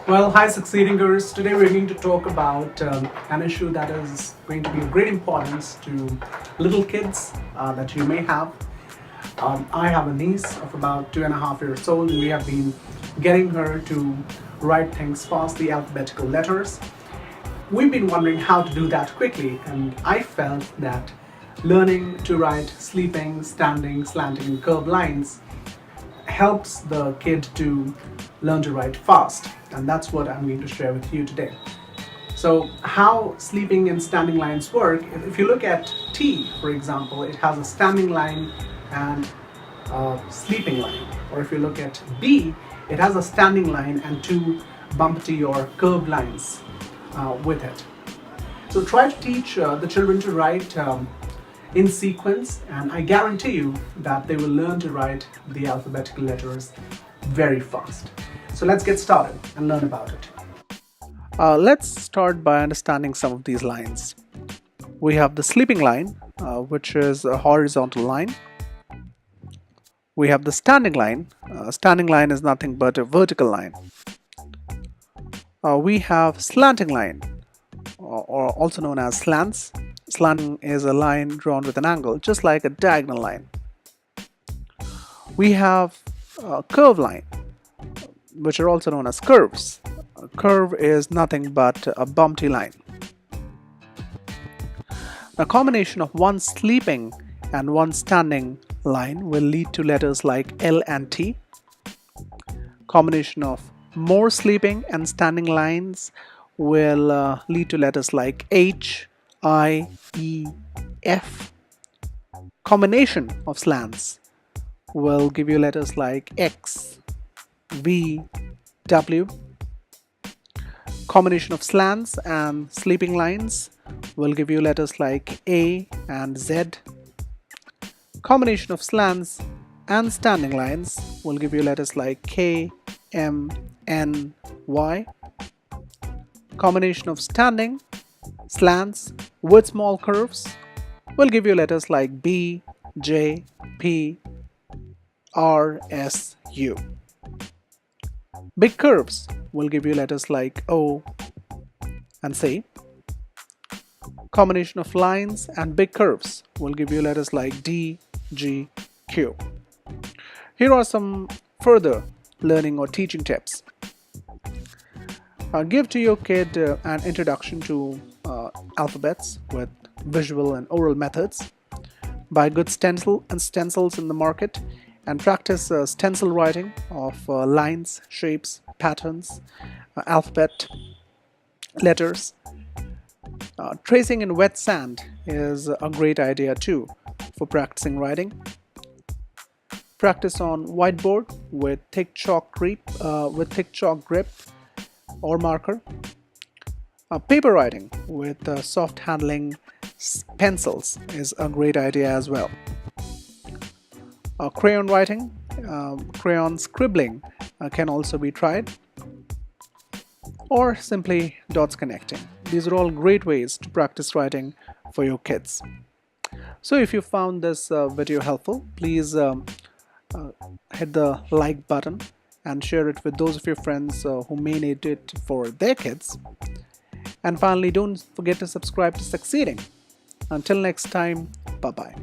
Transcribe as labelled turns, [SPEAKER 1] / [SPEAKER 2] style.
[SPEAKER 1] Well, hi, succeedingers. Today we're going to talk about an issue that is going to be of great importance to little kids that you may have. I have a niece of about 2.5 years old, and we have been getting her to write things fast, the alphabetical letters. We've been wondering how to do that quickly, and I felt that learning to write sleeping, standing, slanting, and curved lines helps the kid to learn to write fast, and that's what I'm going to share with you today. So, how sleeping and standing lines work, if you look at T, for example, it has a standing line and a sleeping line. Or if you look at B, it has a standing line and two bumpy or curved lines with it. So, try to teach the children to write in sequence, and I guarantee you that they will learn to write the alphabetical letters very fast. So let's get started and learn about it. Let's start by understanding some of these lines. We have the sleeping line, which is a horizontal line. We have the standing line. Standing line is nothing but a vertical line. We have slanting line, or also known as slants. Slanting is a line drawn with an angle, just like a diagonal line. We have a curve line, which are also known as curves. A curve is nothing but a bumpy line. A combination of one sleeping and one standing line will lead to letters like L and T. Combination of more sleeping and standing lines will lead to letters like H, I, E, F. Combination of slants will give you letters like X, V, W. Combination of slants and sleeping lines will give you letters like A and Z. Combination of slants and standing lines will give you letters like K, M, N, Y. Combination of standing, slants with small curves will give you letters like B, J, P, R, S, U. Big curves will give you letters like O and C. Combination of lines and big curves will give you letters like D, G, Q. Here are some further learning or teaching tips. Give to your kid an introduction to alphabets with visual and oral methods. Buy good stencils in the market and practice stencil writing of lines, shapes, patterns, alphabet, letters. Tracing in wet sand is a great idea too for practicing writing. Practice on whiteboard with thick chalk grip or marker. Paper writing with soft handling pencils is a great idea as well. Crayon writing, crayon scribbling can also be tried, or simply dots connecting. These are all great ways to practice writing for your kids. So if you found this video helpful, please hit the like button and share it with those of your friends who may need it for their kids. And finally, don't forget to subscribe to SucceedEng. Until next time, bye-bye.